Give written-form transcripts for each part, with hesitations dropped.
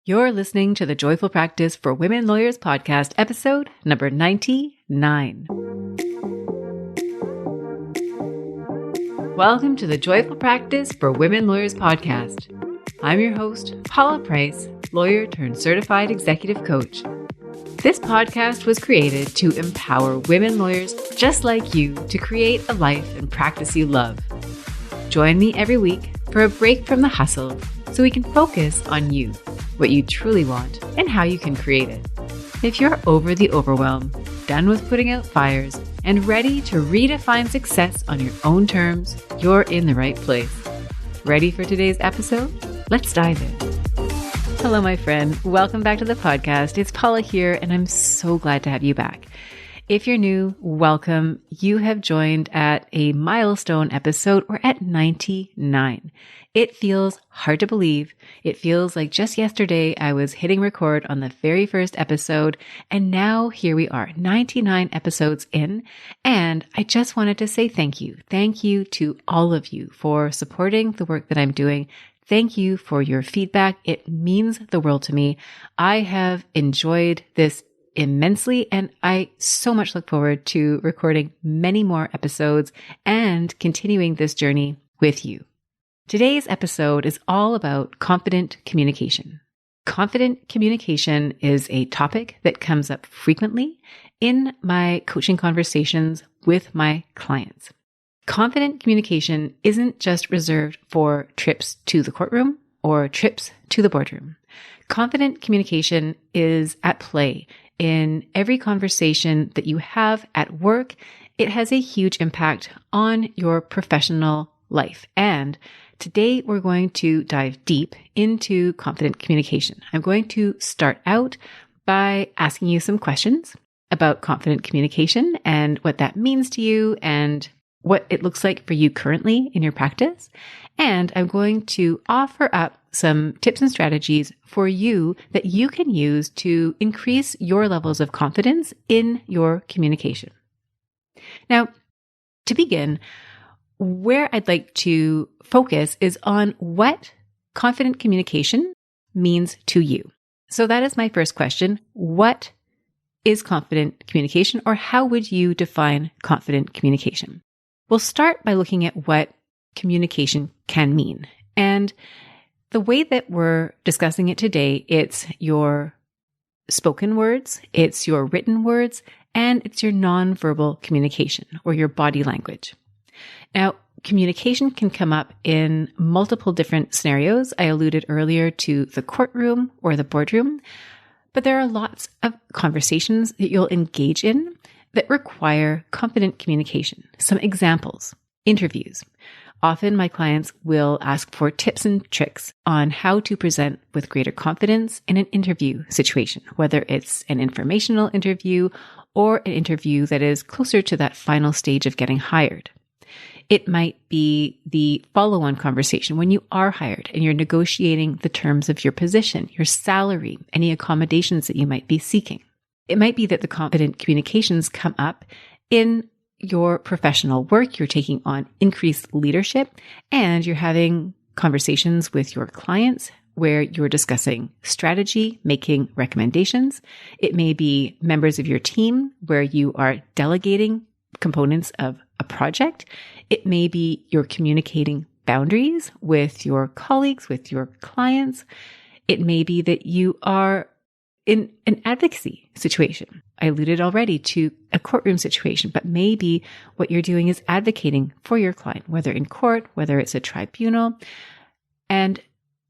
You're listening to the Joyful Practice for Women Lawyers podcast, episode number 99. Welcome to the Joyful Practice for Women Lawyers podcast. I'm your host, Paula Price, lawyer turned certified executive coach. This podcast was created to empower women lawyers just like you to create a life and practice you love. Join me every week for a break from the hustle so we can focus on you, what you truly want, and how you can create it. If you're over the overwhelm, done with putting out fires, and ready to redefine success on your own terms, you're in the right place. Ready for today's episode? Let's dive in. Hello, my friend. Welcome back to the podcast. It's Paula here, and I'm so glad to have you back. If you're new, welcome. You have joined at a milestone episode. We're at 99. It feels hard to believe. It feels like just yesterday I was hitting record on the very first episode, and now here we are, 99 episodes in, and I just wanted to say thank you. Thank you to all of you for supporting the work that I'm doing. Thank you for your feedback. It means the world to me. I have enjoyed this immensely, and I so much look forward to recording many more episodes and continuing this journey with you. Today's episode is all about confident communication. Confident communication is a topic that comes up frequently in my coaching conversations with my clients. Confident communication isn't just reserved for trips to the courtroom or trips to the boardroom. Confident communication is at play in every conversation that you have at work. It has a huge impact on your professional life. And today we're going to dive deep into confident communication. I'm going to start out by asking you some questions about confident communication and what that means to you and what it looks like for you currently in your practice. And I'm going to offer up some tips and strategies for you that you can use to increase your levels of confidence in your communication. Now, to begin, where I'd like to focus is on what confident communication means to you. So that is my first question. What is confident communication, or how would you define confident communication? We'll start by looking at what communication can mean. And the way that we're discussing it today, it's your spoken words, it's your written words, and it's your nonverbal communication or your body language. Now, communication can come up in multiple different scenarios. I alluded earlier to the courtroom or the boardroom, but there are lots of conversations that you'll engage in that require confident communication. Some examples: interviews. Often my clients will ask for tips and tricks on how to present with greater confidence in an interview situation, whether it's an informational interview or an interview that is closer to that final stage of getting hired. It might be the follow-on conversation when you are hired and you're negotiating the terms of your position, your salary, any accommodations that you might be seeking. It might be that the confident communications come up in your professional work. You're taking on increased leadership and you're having conversations with your clients where you're discussing strategy, making recommendations. It may be members of your team where you are delegating components of a project. It may be you're communicating boundaries with your colleagues, with your clients. It may be that you are in an advocacy situation. I alluded already to a courtroom situation, but maybe what you're doing is advocating for your client, whether in court, whether it's a tribunal. And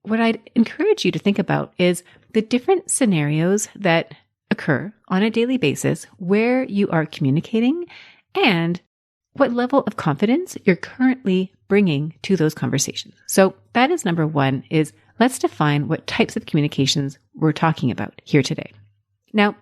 what I'd encourage you to think about is the different scenarios that occur on a daily basis where you are communicating and what level of confidence you're currently bringing to those conversations. So that is number one, is let's define what types of communications we're talking about here today. Now,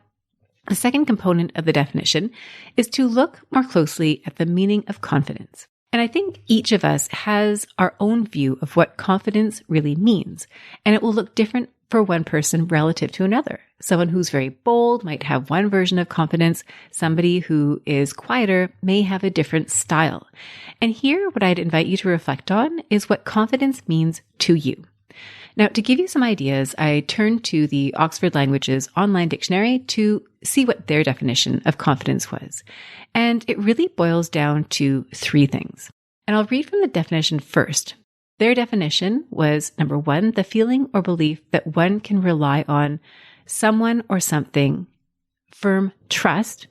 the second component of the definition is to look more closely at the meaning of confidence. And I think each of us has our own view of what confidence really means, and it will look different for one person relative to another. Someone who's very bold might have one version of confidence. Somebody who is quieter may have a different style. And here, what I'd invite you to reflect on is what confidence means to you. Now, to give you some ideas, I turned to the Oxford Languages online dictionary to see what their definition of confidence was. And it really boils down to three things. And I'll read from the definition first. Their definition was, number one, the feeling or belief that one can rely on someone or something, firm trust.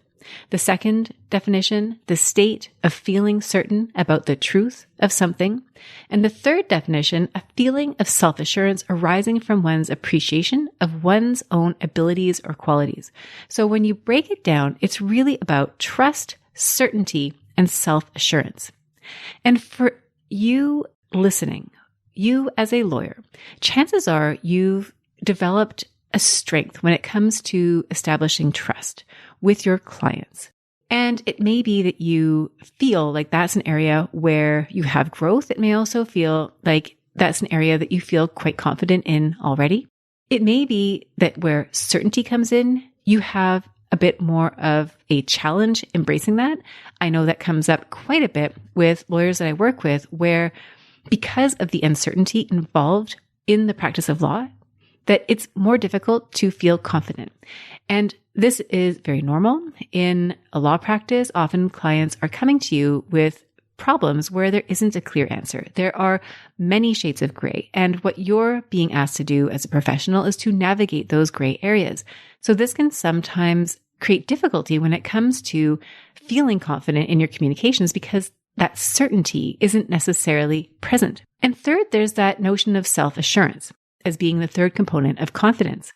The second definition, the state of feeling certain about the truth of something. And the third definition, a feeling of self-assurance arising from one's appreciation of one's own abilities or qualities. So when you break it down, it's really about trust, certainty, and self-assurance. And for you listening, you as a lawyer, chances are you've developed a strength when it comes to establishing trust with your clients. And it may be that you feel like that's an area where you have growth. It may also feel like that's an area that you feel quite confident in already. It may be that where certainty comes in, you have a bit more of a challenge embracing that. I know that comes up quite a bit with lawyers that I work with, where because of the uncertainty involved in the practice of law, that it's more difficult to feel confident. And this is very normal. In a law practice, often clients are coming to you with problems where there isn't a clear answer. There are many shades of gray. And what you're being asked to do as a professional is to navigate those gray areas. So this can sometimes create difficulty when it comes to feeling confident in your communications because that certainty isn't necessarily present. And third, there's that notion of self-assurance as being the third component of confidence.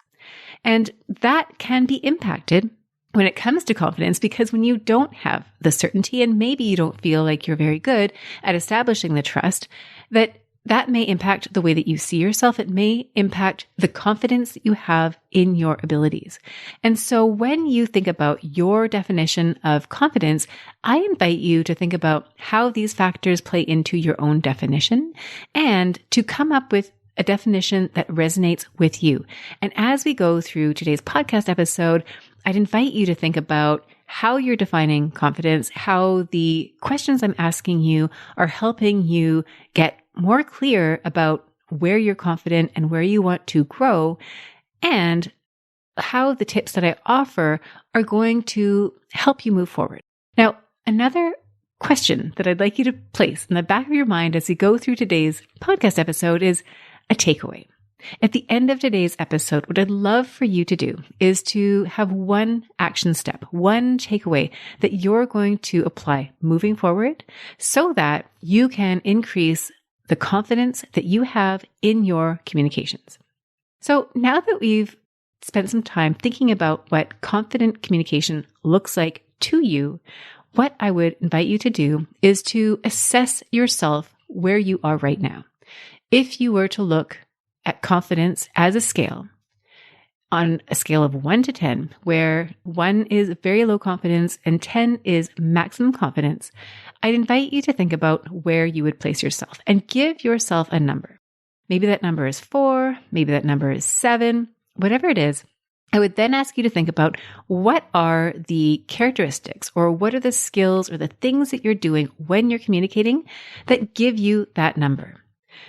And that can be impacted when it comes to confidence because when you don't have the certainty and maybe you don't feel like you're very good at establishing the trust, that may impact the way that you see yourself. It may impact the confidence that you have in your abilities. And so when you think about your definition of confidence, I invite you to think about how these factors play into your own definition and to come up with a definition that resonates with you. And as we go through today's podcast episode, I'd invite you to think about how you're defining confidence, how the questions I'm asking you are helping you get more clear about where you're confident and where you want to grow, and how the tips that I offer are going to help you move forward. Now, another question that I'd like you to place in the back of your mind as we go through today's podcast episode is a takeaway. At the end of today's episode, what I'd love for you to do is to have one action step, one takeaway that you're going to apply moving forward so that you can increase the confidence that you have in your communications. So now that we've spent some time thinking about what confident communication looks like to you, what I would invite you to do is to assess yourself where you are right now. If you were to look at confidence as a scale, on a scale of 1 to 10, where 1 is very low confidence and 10 is maximum confidence, I'd invite you to think about where you would place yourself and give yourself a number. Maybe that number is 4, maybe that number is 7, whatever it is. I would then ask you to think about what are the characteristics or what are the skills or the things that you're doing when you're communicating that give you that number.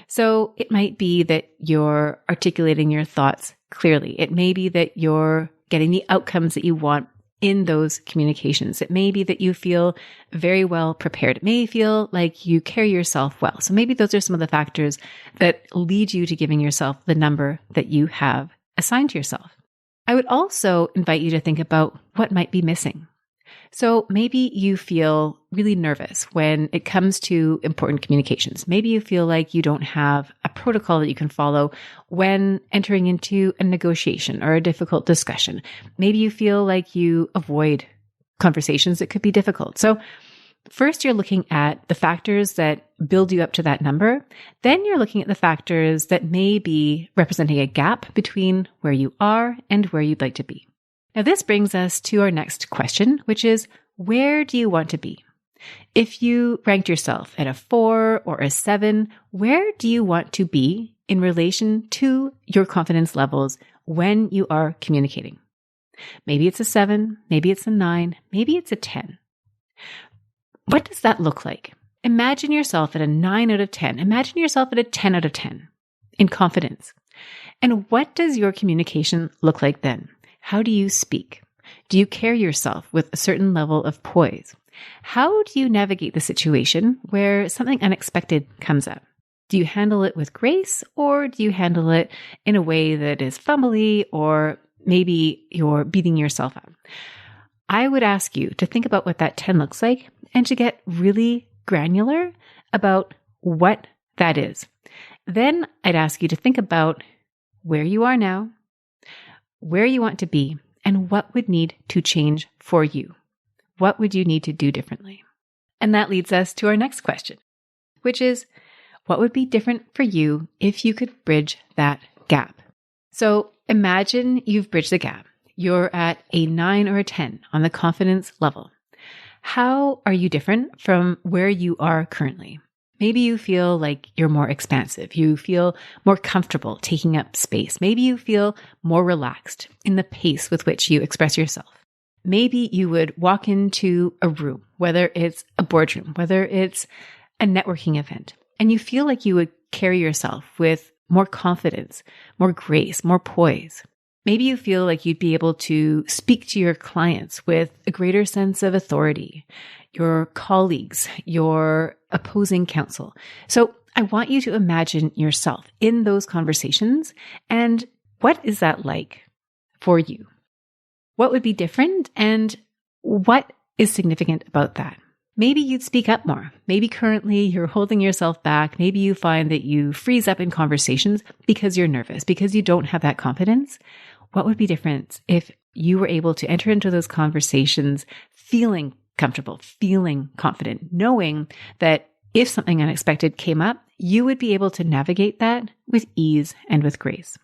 So it might be that you're articulating your thoughts clearly. It may be that you're getting the outcomes that you want in those communications. It may be that you feel very well prepared. It may feel like you carry yourself well. So maybe those are some of the factors that lead you to giving yourself the number that you have assigned to yourself. I would also invite you to think about what might be missing. So maybe you feel really nervous when it comes to important communications. Maybe you feel like you don't have a protocol that you can follow when entering into a negotiation or a difficult discussion. Maybe you feel like you avoid conversations that could be difficult. So first, you're looking at the factors that build you up to that number. Then you're looking at the factors that may be representing a gap between where you are and where you'd like to be. Now, this brings us to our next question, which is, where do you want to be? If you ranked yourself at a 4 or a 7, where do you want to be in relation to your confidence levels when you are communicating? Maybe it's a 7, maybe it's a 9, maybe it's a 10. What does that look like? Imagine yourself at a 9 out of 10. Imagine yourself at a 10 out of 10 in confidence. And what does your communication look like then? How do you speak? Do you carry yourself with a certain level of poise? How do you navigate the situation where something unexpected comes up? Do you handle it with grace, or do you handle it in a way that is fumbly, or maybe you're beating yourself up? I would ask you to think about what that 10 looks like and to get really granular about what that is. Then I'd ask you to think about where you are now, where you want to be, and what would need to change for you. What would you need to do differently? And that leads us to our next question, which is, what would be different for you if you could bridge that gap? So imagine you've bridged the gap. You're at a 9 or a 10 on the confidence level. How are you different from where you are currently? Maybe you feel like you're more expansive. You feel more comfortable taking up space. Maybe you feel more relaxed in the pace with which you express yourself. Maybe you would walk into a room, whether it's a boardroom, whether it's a networking event, and you feel like you would carry yourself with more confidence, more grace, more poise. Maybe you feel like you'd be able to speak to your clients with a greater sense of authority, your colleagues, your opposing counsel. So I want you to imagine yourself in those conversations, and what is that like for you? What would be different, and what is significant about that? Maybe you'd speak up more. Maybe currently you're holding yourself back. Maybe you find that you freeze up in conversations because you're nervous, because you don't have that confidence. What would be different if you were able to enter into those conversations feeling comfortable, feeling confident, knowing that if something unexpected came up, you would be able to navigate that with ease and with grace?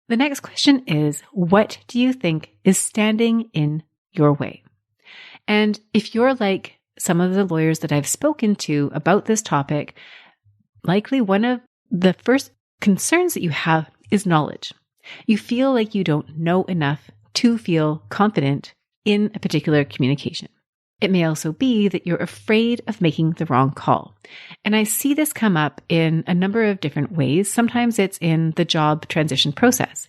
The next question is, what do you think is standing in your way? And if you're like some of the lawyers that I've spoken to about this topic, likely one of the first concerns that you have is knowledge. You feel like you don't know enough to feel confident in a particular communication. It may also be that you're afraid of making the wrong call. And I see this come up in a number of different ways. Sometimes it's in the job transition process.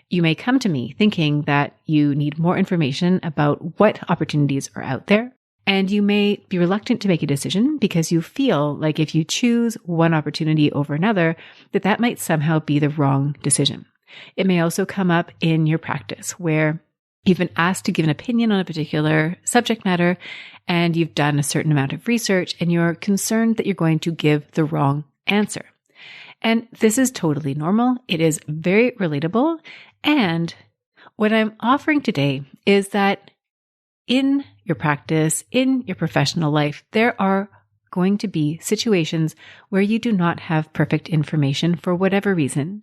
You may come to me thinking that you need more information about what opportunities are out there. And you may be reluctant to make a decision because you feel like if you choose one opportunity over another, that might somehow be the wrong decision. It may also come up in your practice where you've been asked to give an opinion on a particular subject matter and you've done a certain amount of research and you're concerned that you're going to give the wrong answer. And this is totally normal. It is very relatable. And what I'm offering today is that in your practice, in your professional life, there are going to be situations where you do not have perfect information for whatever reason.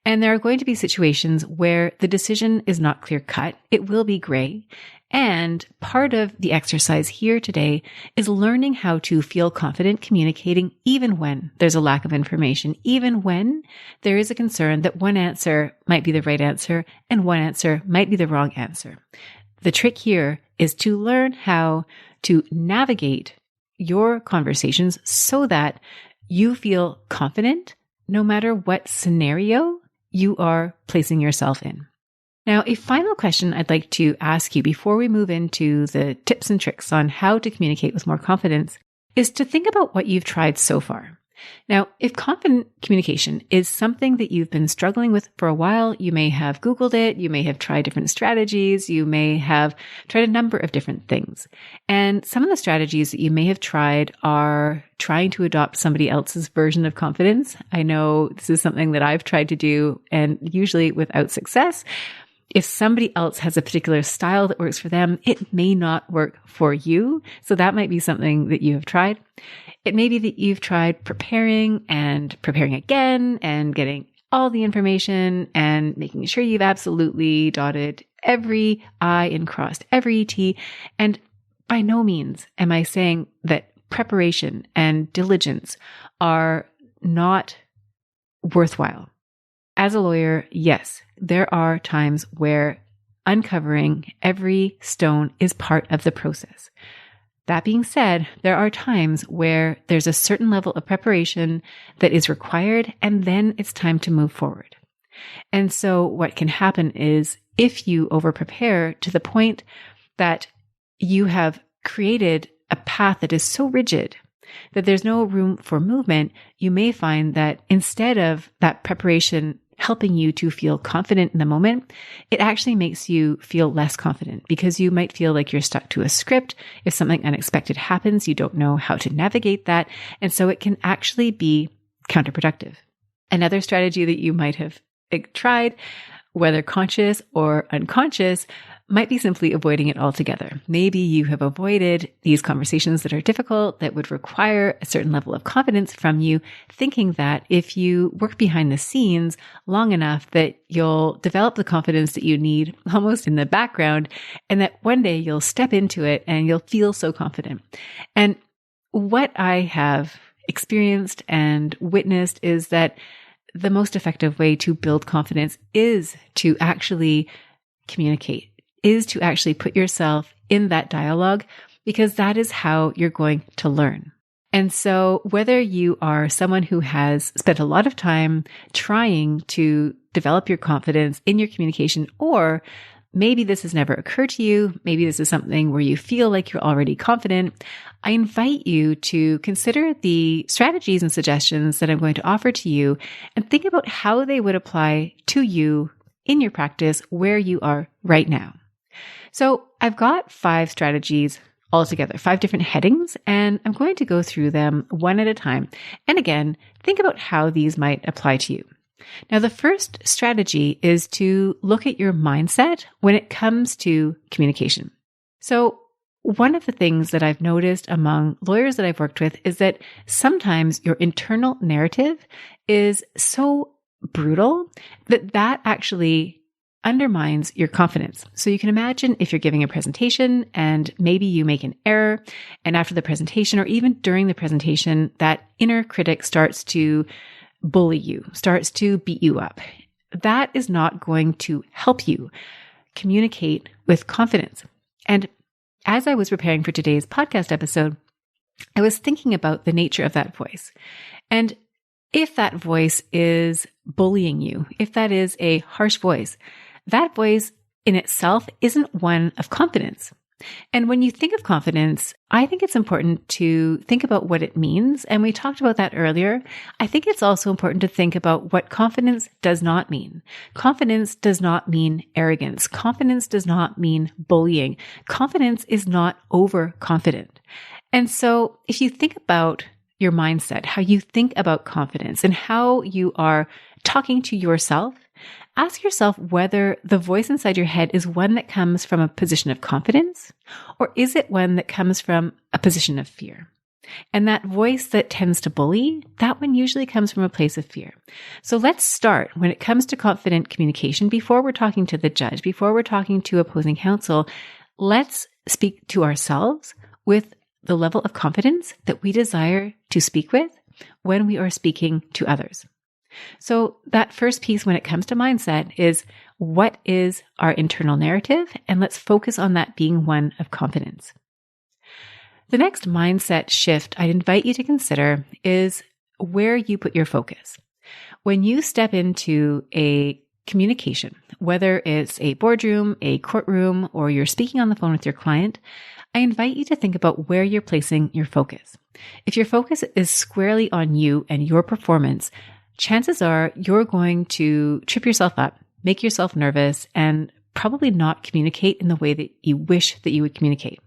And there are going to be situations where the decision is not clear cut. It will be gray. And part of the exercise here today is learning how to feel confident communicating even when there's a lack of information, even when there is a concern that one answer might be the right answer and one answer might be the wrong answer. The trick here is to learn how to navigate your conversations so that you feel confident no matter what scenario you are placing yourself in. Now, a final question I'd like to ask you before we move into the tips and tricks on how to communicate with more confidence is to think about what you've tried so far. Now, if confident communication is something that you've been struggling with for a while, you may have Googled it, you may have tried different strategies, you may have tried a number of different things. And some of the strategies that you may have tried are trying to adopt somebody else's version of confidence. I know this is something that I've tried to do and usually without success. If somebody else has a particular style that works for them, it may not work for you. So that might be something that you have tried. It may be that you've tried preparing again and getting all the information and making sure you've absolutely dotted every I and crossed every T. And by no means am I saying that preparation and diligence are not worthwhile. As a lawyer, yes, there are times where uncovering every stone is part of the process. That being said, there are times where there's a certain level of preparation that is required, and then it's time to move forward. And so what can happen is if you over-prepare to the point that you have created a path that is so rigid that there's no room for movement, you may find that instead of that preparation helping you to feel confident in the moment, it actually makes you feel less confident because you might feel like you're stuck to a script. If something unexpected happens, you don't know how to navigate that. And so it can actually be counterproductive. Another strategy that you might have tried, whether conscious or unconscious, might be simply avoiding it altogether. Maybe you have avoided these conversations that are difficult, that would require a certain level of confidence from you, thinking that if you work behind the scenes long enough that you'll develop the confidence that you need almost in the background, and that one day you'll step into it and you'll feel so confident. And what I have experienced and witnessed is that the most effective way to build confidence is to actually communicate, is to actually put yourself in that dialogue, because that is how you're going to learn. And so whether you are someone who has spent a lot of time trying to develop your confidence in your communication, or maybe this has never occurred to you, maybe this is something where you feel like you're already confident, I invite you to consider the strategies and suggestions that I'm going to offer to you and think about how they would apply to you in your practice where you are right now. So I've got 5 strategies altogether, 5 different headings, and I'm going to go through them one at a time. And again, think about how these might apply to you. Now, the first strategy is to look at your mindset when it comes to communication. So one of the things that I've noticed among lawyers that I've worked with is that sometimes your internal narrative is so brutal that actually undermines your confidence. So you can imagine if you're giving a presentation and maybe you make an error, and after the presentation or even during the presentation, that inner critic starts to bully you, starts to beat you up. That is not going to help you communicate with confidence. And as I was preparing for today's podcast episode, I was thinking about the nature of that voice. And if that voice is bullying you, if that is a harsh voice, that voice in itself isn't one of confidence. And when you think of confidence, I think it's important to think about what it means. And we talked about that earlier. I think it's also important to think about what confidence does not mean. Confidence does not mean arrogance. Confidence does not mean bullying. Confidence is not overconfident. And so if you think about your mindset, how you think about confidence and how you are talking to yourself, ask yourself whether the voice inside your head is one that comes from a position of confidence, or is it one that comes from a position of fear? And that voice that tends to bully, that one usually comes from a place of fear. So let's start when it comes to confident communication. Before we're talking to the judge, before we're talking to opposing counsel, let's speak to ourselves with the level of confidence that we desire to speak with when we are speaking to others. So that first piece when it comes to mindset is, what is our internal narrative? And let's focus on that being one of confidence. The next mindset shift I'd invite you to consider is where you put your focus. When you step into a communication, whether it's a boardroom, a courtroom, or you're speaking on the phone with your client, I invite you to think about where you're placing your focus. If your focus is squarely on you and your performance, chances are you're going to trip yourself up, make yourself nervous, and probably not communicate in the way that you wish that you would communicate.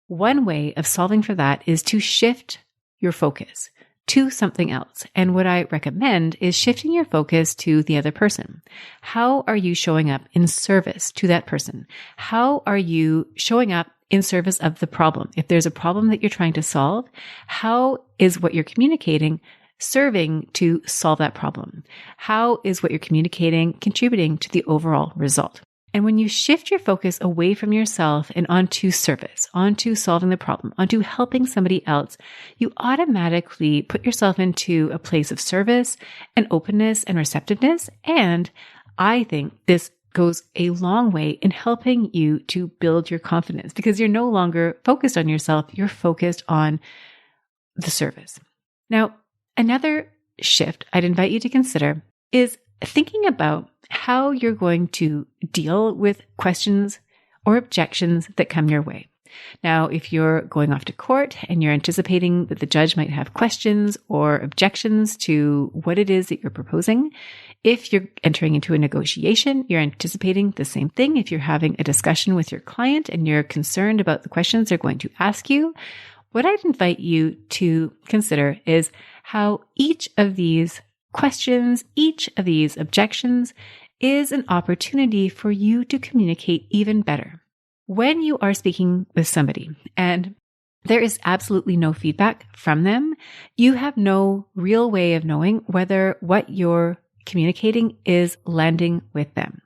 One way of solving for that is to shift your focus to something else. And what I recommend is shifting your focus to the other person. How are you showing up in service to that person? How are you showing up in service of the problem? If there's a problem that you're trying to solve, how is what you're communicating serving to solve that problem? How is what you're communicating contributing to the overall result? And when you shift your focus away from yourself and onto service, onto solving the problem, onto helping somebody else, you automatically put yourself into a place of service and openness and receptiveness. And I think this goes a long way in helping you to build your confidence, because you're no longer focused on yourself, you're focused on the service. Now, another shift I'd invite you to consider is thinking about how you're going to deal with questions or objections that come your way. Now, if you're going off to court and you're anticipating that the judge might have questions or objections to what it is that you're proposing, if you're entering into a negotiation, you're anticipating the same thing. If you're having a discussion with your client and you're concerned about the questions they're going to ask you, what I'd invite you to consider is how each of these questions, each of these objections is an opportunity for you to communicate even better. When you are speaking with somebody and there is absolutely no feedback from them, you have no real way of knowing whether what you're communicating is landing with them.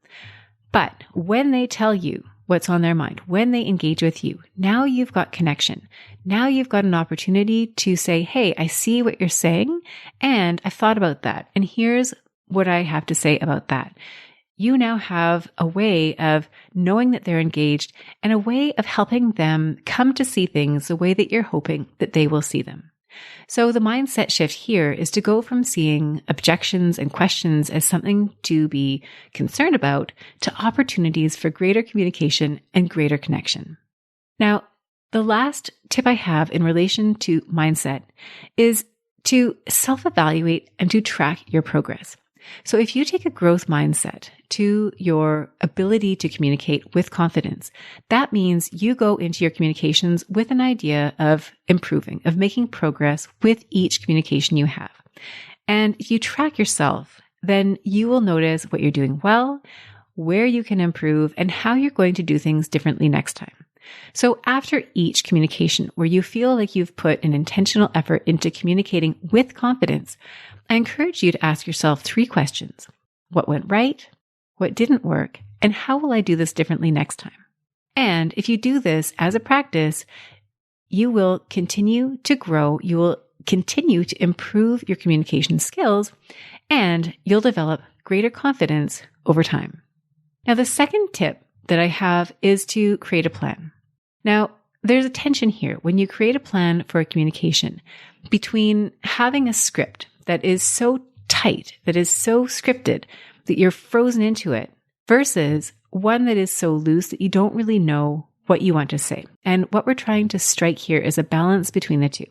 But when they tell you what's on their mind, when they engage with you, now you've got connection. Now you've got an opportunity to say, hey, I see what you're saying and I've thought about that. And here's what I have to say about that. You now have a way of knowing that they're engaged and a way of helping them come to see things the way that you're hoping that they will see them. So the mindset shift here is to go from seeing objections and questions as something to be concerned about to opportunities for greater communication and greater connection. Now, the last tip I have in relation to mindset is to self-evaluate and to track your progress. So if you take a growth mindset to your ability to communicate with confidence, that means you go into your communications with an idea of improving, of making progress with each communication you have. And if you track yourself, then you will notice what you're doing well, where you can improve, and how you're going to do things differently next time. So after each communication where you feel like you've put an intentional effort into communicating with confidence, I encourage you to ask yourself 3 questions. What went right? What didn't work? And how will I do this differently next time? And if you do this as a practice, you will continue to grow. You will continue to improve your communication skills and you'll develop greater confidence over time. Now, the second tip that I have is to create a plan. Now, there's a tension here when you create a plan for a communication between having a script that is so tight, that is so scripted that you're frozen into it versus one that is so loose that you don't really know what you want to say. And what we're trying to strike here is a balance between the two.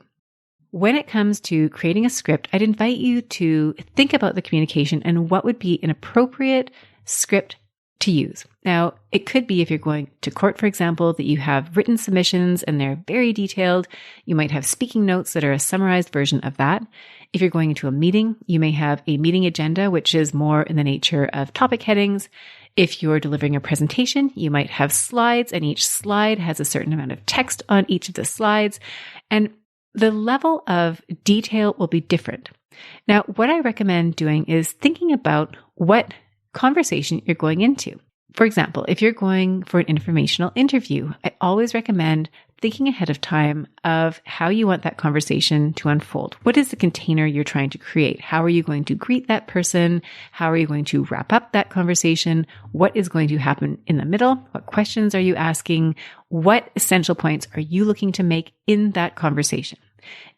When it comes to creating a script, I'd invite you to think about the communication and what would be an appropriate script to use. Now, it could be if you're going to court, for example, that you have written submissions and they're very detailed. You might have speaking notes that are a summarized version of that. If you're going into a meeting, you may have a meeting agenda, which is more in the nature of topic headings. If you're delivering a presentation, you might have slides and each slide has a certain amount of text on each of the slides. And the level of detail will be different. Now, what I recommend doing is thinking about what conversation you're going into. For example, if you're going for an informational interview, I always recommend thinking ahead of time of how you want that conversation to unfold. What is the container you're trying to create? How are you going to greet that person? How are you going to wrap up that conversation? What is going to happen in the middle? What questions are you asking? What essential points are you looking to make in that conversation?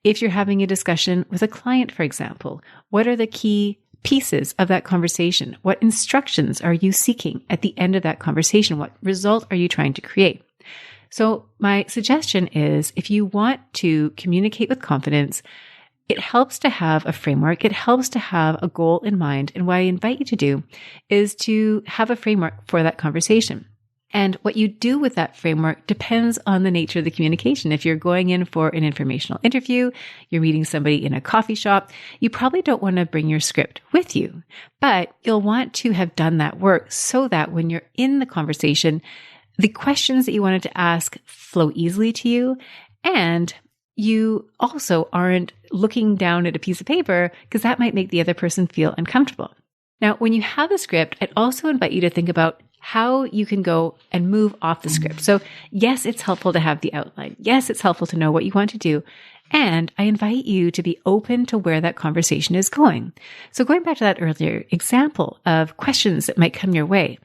If you're having a discussion with a client, for example, what are the key pieces of that conversation? What instructions are you seeking at the end of that conversation? What result are you trying to create? So my suggestion is if you want to communicate with confidence, it helps to have a framework. It helps to have a goal in mind. And what I invite you to do is to have a framework for that conversation. And what you do with that framework depends on the nature of the communication. If you're going in for an informational interview, you're meeting somebody in a coffee shop, you probably don't want to bring your script with you, but you'll want to have done that work so that when you're in the conversation, the questions that you wanted to ask flow easily to you. And you also aren't looking down at a piece of paper because that might make the other person feel uncomfortable. Now, when you have the script, I'd also invite you to think about how you can go and move off the script. So yes, it's helpful to have the outline. Yes, it's helpful to know what you want to do. And I invite you to be open to where that conversation is going. So going back to that earlier example of questions that might come your way.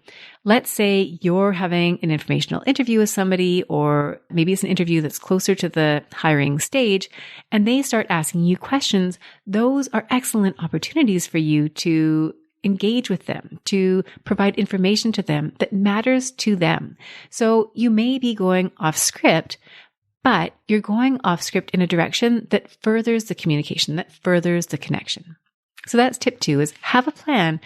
Let's say you're having an informational interview with somebody, or maybe it's an interview that's closer to the hiring stage, and they start asking you questions. Those are excellent opportunities for you to engage with them, to provide information to them that matters to them. So you may be going off script, but you're going off script in a direction that furthers the communication, that furthers the connection. So that's tip 2, is have a plan,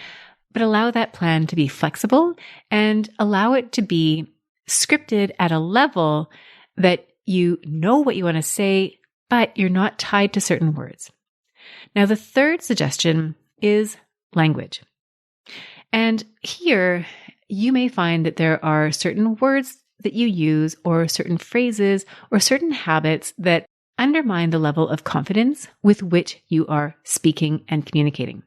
but allow that plan to be flexible and allow it to be scripted at a level that you know what you want to say, but you're not tied to certain words. Now, the third suggestion is language. And here you may find that there are certain words that you use or certain phrases or certain habits that undermine the level of confidence with which you are speaking and communicating.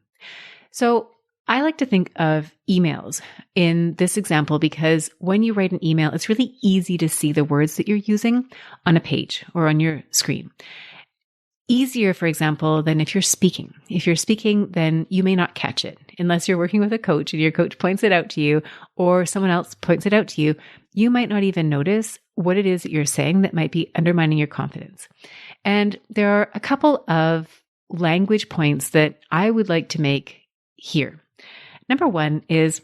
So I like to think of emails in this example because when you write an email, it's really easy to see the words that you're using on a page or on your screen. Easier, for example, than if you're speaking. If you're speaking, then you may not catch it unless you're working with a coach and your coach points it out to you or someone else points it out to you. You might not even notice what it is that you're saying that might be undermining your confidence. And there are a couple of language points that I would like to make here. Number 1 is,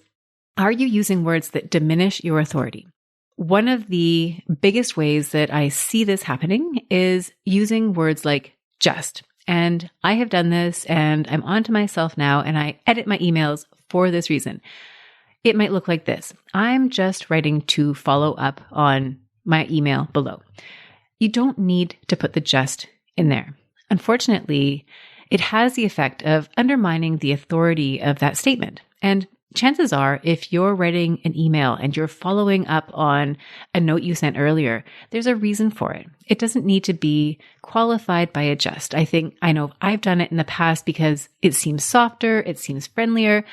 are you using words that diminish your authority? One of the biggest ways that I see this happening is using words like just. And I have done this and I'm on to myself now and I edit my emails for this reason. It might look like this. I'm just writing to follow up on my email below. You don't need to put the just in there. Unfortunately, it has the effect of undermining the authority of that statement. And chances are, if you're writing an email and you're following up on a note you sent earlier, there's a reason for it. It doesn't need to be qualified by a just. I know I've done it in the past because it seems softer, it seems friendlier,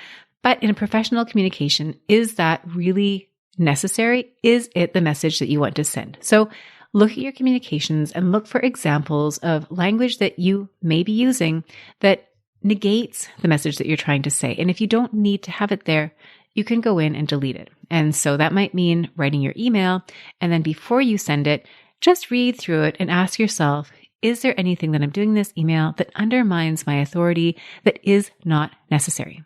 but in a professional communication, is that really necessary? Is it the message that you want to send? So look at your communications and look for examples of language that you may be using that negates the message that you're trying to say. And if you don't need to have it there, you can go in and delete it. And so that might mean writing your email. And then before you send it, just read through it and ask yourself, is there anything that I'm doing in this email that undermines my authority that is not necessary?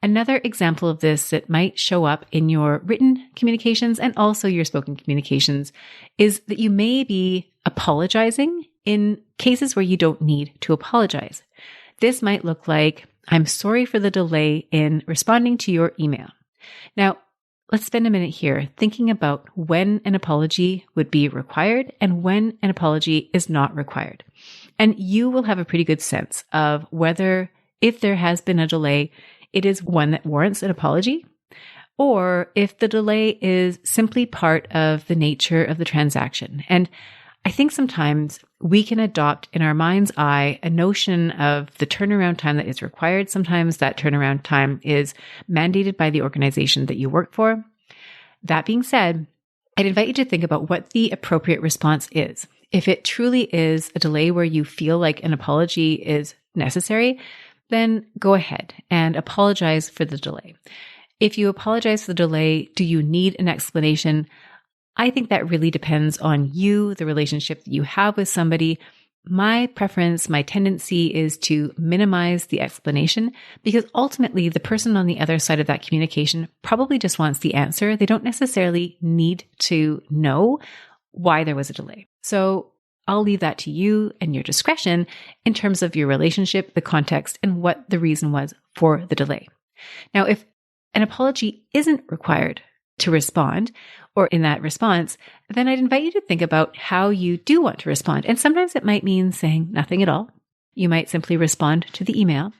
Another example of this that might show up in your written communications and also your spoken communications is that you may be apologizing in cases where you don't need to apologize. This might look like, I'm sorry for the delay in responding to your email. Now, let's spend a minute here thinking about when an apology would be required and when an apology is not required. And you will have a pretty good sense of whether, if there has been a delay, it is one that warrants an apology, or if the delay is simply part of the nature of the transaction. And I think sometimes we can adopt in our mind's eye a notion of the turnaround time that is required. Sometimes that turnaround time is mandated by the organization that you work for. That being said, I'd invite you to think about what the appropriate response is. If it truly is a delay where you feel like an apology is necessary, then go ahead and apologize for the delay. If you apologize for the delay, do you need an explanation? I think that really depends on you, the relationship that you have with somebody. My preference, my tendency is to minimize the explanation because ultimately the person on the other side of that communication probably just wants the answer. They don't necessarily need to know why there was a delay. So I'll leave that to you and your discretion in terms of your relationship, the context, and what the reason was for the delay. Now, if an apology isn't required to respond, or in that response, then I'd invite you to think about how you do want to respond. And sometimes it might mean saying nothing at all. You might simply respond to the email.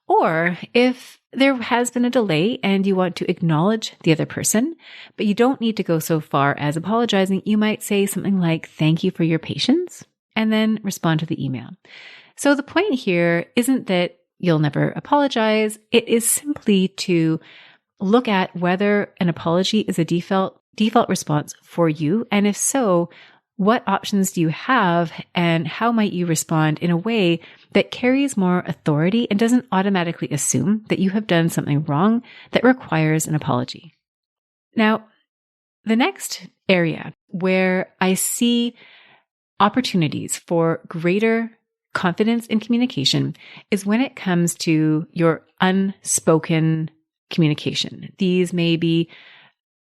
Or if there has been a delay and you want to acknowledge the other person, but you don't need to go so far as apologizing, you might say something like, "Thank you for your patience," and then respond to the email. So the point here isn't that you'll never apologize. It is simply to look at whether an apology is a default response for you. And if so, what options do you have and how might you respond in a way that carries more authority and doesn't automatically assume that you have done something wrong that requires an apology? Now, the next area where I see opportunities for greater confidence in communication is when it comes to your unspoken communication. These may be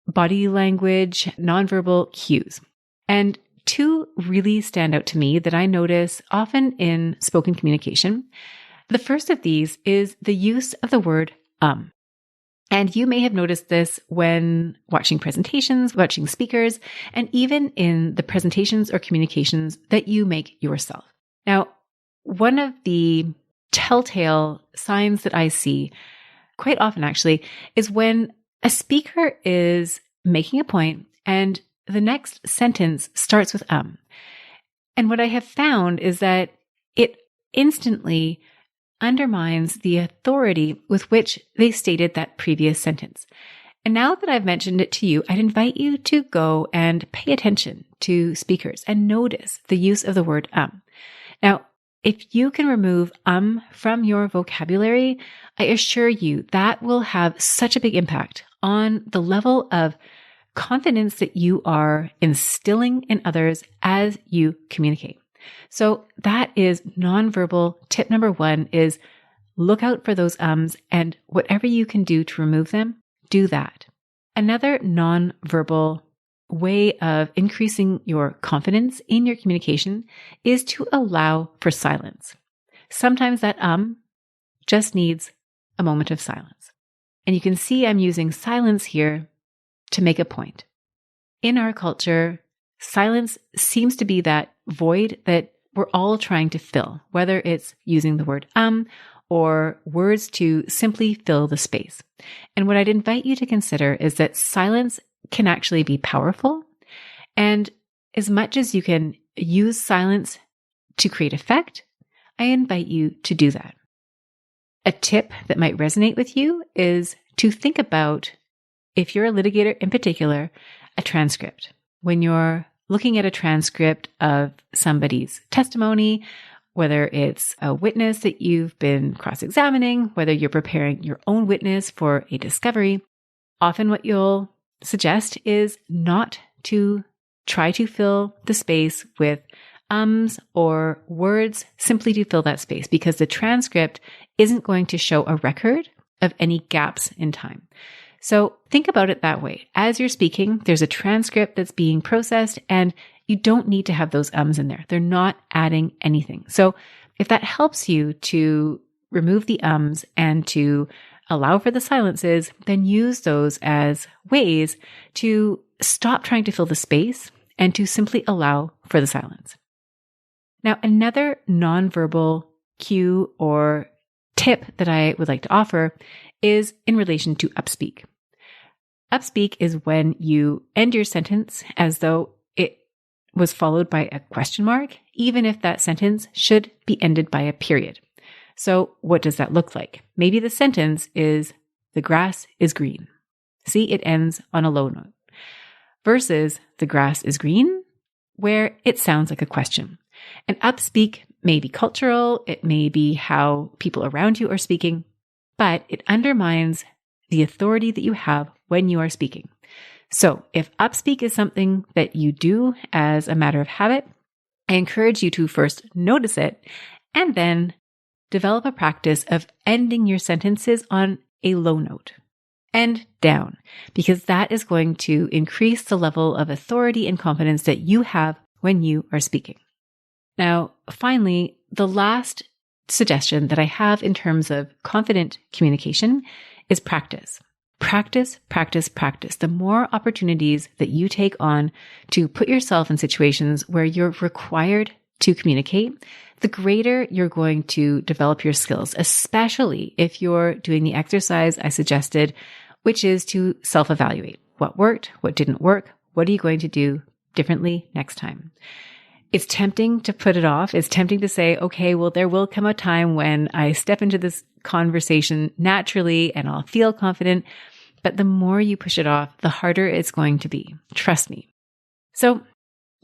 body language, nonverbal cues. And two really stand out to me that I notice often in spoken communication. The first of these is the use of the word And you may have noticed this when watching presentations, watching speakers, and even in the presentations or communications that you make yourself. Now, one of the telltale signs that I see quite often actually is when a speaker is making a point and the next sentence starts with And what I have found is that it instantly undermines the authority with which they stated that previous sentence. And now that I've mentioned it to you, I'd invite you to go and pay attention to speakers and notice the use of the word Now, if you can remove from your vocabulary, I assure you that will have such a big impact on the level of confidence that you are instilling in others as you communicate. So that is nonverbal. Tip number one is look out for those and whatever you can do to remove them, do that. Another nonverbal way of increasing your confidence in your communication is to allow for silence. Sometimes that just needs a moment of silence. And you can see I'm using silence here to make a point. In our culture, silence seems to be that void that we're all trying to fill, whether it's using the word or words to simply fill the space. And what I'd invite you to consider is that silence can actually be powerful. And as much as you can use silence to create effect, I invite you to do that. A tip that might resonate with you is to think about, if you're a litigator in particular, a transcript. When you're looking at a transcript of somebody's testimony, whether it's a witness that you've been cross-examining, whether you're preparing your own witness for a discovery, often what you'll suggest is not to try to fill the space with or words simply to fill that space, because the transcript isn't going to show a record of any gaps in time. So think about it that way. As you're speaking, there's a transcript that's being processed and you don't need to have those in there. They're not adding anything. So if that helps you to remove the and to allow for the silences, then use those as ways to stop trying to fill the space and to simply allow for the silence. Now, another nonverbal cue or tip that I would like to offer is in relation to upspeak. Upspeak is when you end your sentence as though it was followed by a question mark, even if that sentence should be ended by a period. So what does that look like? Maybe the sentence is, the grass is green. See, it ends on a low note. Versus the grass is green, where it sounds like a question. And upspeak may be cultural, it may be how people around you are speaking, but it undermines the authority that you have when you are speaking. So if upspeak is something that you do as a matter of habit, I encourage you to first notice it and then develop a practice of ending your sentences on a low note. End down, because that is going to increase the level of authority and confidence that you have when you are speaking. Now, finally, the last suggestion that I have in terms of confident communication is practice. Practice, practice, practice. The more opportunities that you take on to put yourself in situations where you're required to communicate, the greater you're going to develop your skills, especially if you're doing the exercise I suggested, which is to self-evaluate. What worked? What didn't work? What are you going to do differently next time? It's tempting to put it off. It's tempting to say, okay, well, there will come a time when I step into this conversation naturally and I'll feel confident. But the more you push it off, the harder it's going to be. Trust me. So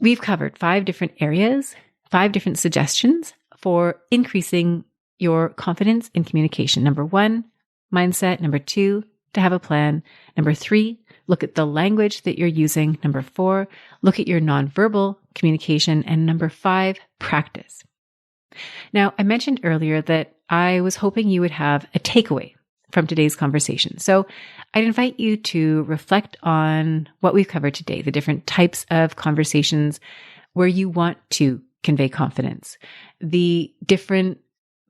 we've covered 5 different areas, 5 different suggestions for increasing your confidence in communication. Number 1, mindset. Number 2, to have a plan. Number 3, look at the language that you're using. Number 4, look at your nonverbal communication. And number 5, practice. Now, I mentioned earlier that I was hoping you would have a takeaway from today's conversation. So I'd invite you to reflect on what we've covered today, the different types of conversations where you want to convey confidence, the different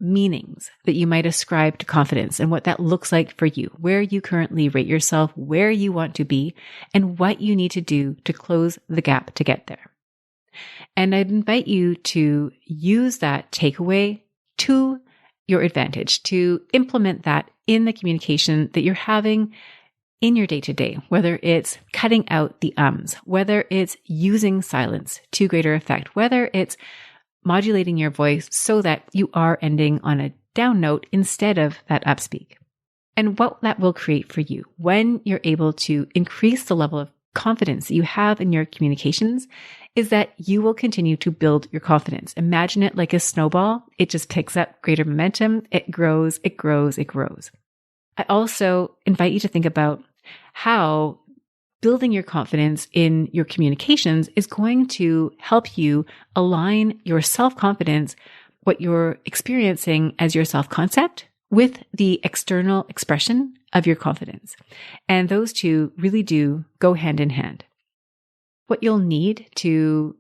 meanings that you might ascribe to confidence and what that looks like for you, where you currently rate yourself, where you want to be, and what you need to do to close the gap to get there. And I'd invite you to use that takeaway to your advantage, to implement that in the communication that you're having in your day-to-day, whether it's cutting out the ums, whether it's using silence to greater effect, whether it's modulating your voice so that you are ending on a down note instead of that upspeak. And what that will create for you when you're able to increase the level of confidence that you have in your communications is that you will continue to build your confidence. Imagine it like a snowball. It just picks up greater momentum. It grows, it grows, it grows. I also invite you to think about how building your confidence in your communications is going to help you align your self-confidence, what you're experiencing as your self-concept, with the external expression of your confidence. And those two really do go hand in hand. What you'll need to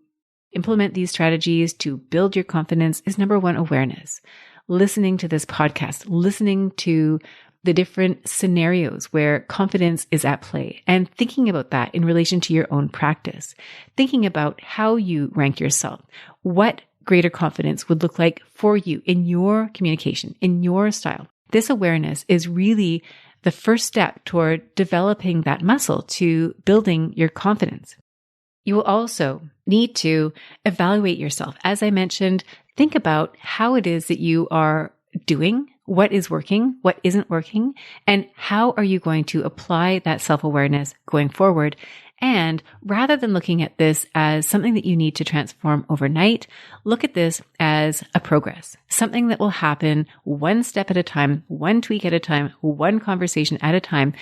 implement these strategies to build your confidence is number one, awareness. Listening to this podcast, listening to the different scenarios where confidence is at play and thinking about that in relation to your own practice, thinking about how you rank yourself, what greater confidence would look like for you in your communication, in your style. This awareness is really the first step toward developing that muscle to building your confidence. You will also need to evaluate yourself. As I mentioned, think about how it is that you are doing, what is working, what isn't working, and how are you going to apply that self-awareness going forward. And rather than looking at this as something that you need to transform overnight, look at this as a progress, something that will happen one step at a time, one tweak at a time, one conversation at a time,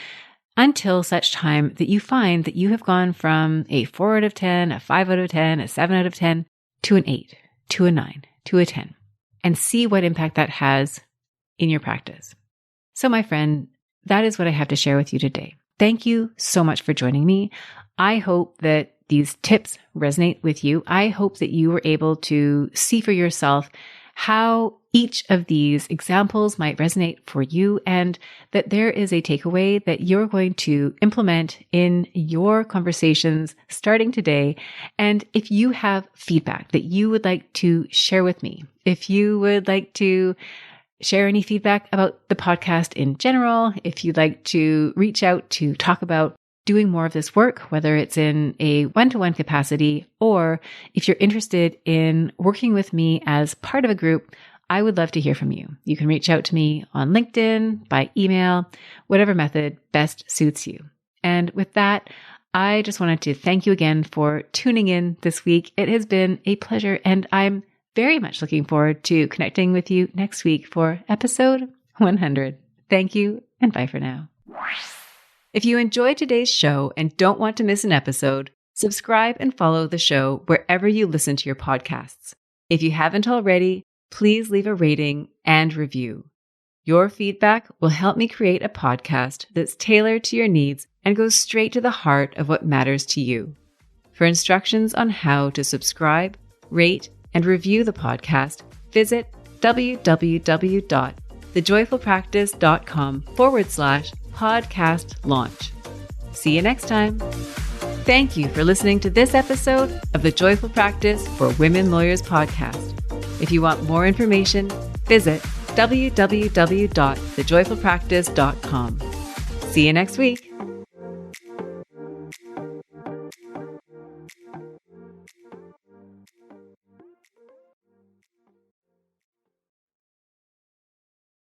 until such time that you find that you have gone from a 4 out of 10, a 5 out of 10, a 7 out of 10, to an 8, to a 9, to a 10, and see what impact that has in your practice. So my friend, that is what I have to share with you today. Thank you so much for joining me. I hope that these tips resonate with you. I hope that you were able to see for yourself how each of these examples might resonate for you and that there is a takeaway that you're going to implement in your conversations starting today. And if you have feedback that you would like to share with me, if you would like to share any feedback about the podcast in general, if you'd like to reach out to talk about doing more of this work, whether it's in a one-to-one capacity, or if you're interested in working with me as part of a group, I would love to hear from you. You can reach out to me on LinkedIn, by email, whatever method best suits you. And with that, I just wanted to thank you again for tuning in this week. It has been a pleasure, and I'm very much looking forward to connecting with you next week for episode 100. Thank you, and bye for now. If you enjoyed today's show and don't want to miss an episode, subscribe and follow the show wherever you listen to your podcasts. If you haven't already, please leave a rating and review. Your feedback will help me create a podcast that's tailored to your needs and goes straight to the heart of what matters to you. For instructions on how to subscribe, rate, and review the podcast, visit www.thejoyfulpractice.com/podcast launch. See you next time. Thank you for listening to this episode of the Joyful Practice for Women Lawyers podcast. If you want more information, visit www.thejoyfulpractice.com. See you next week.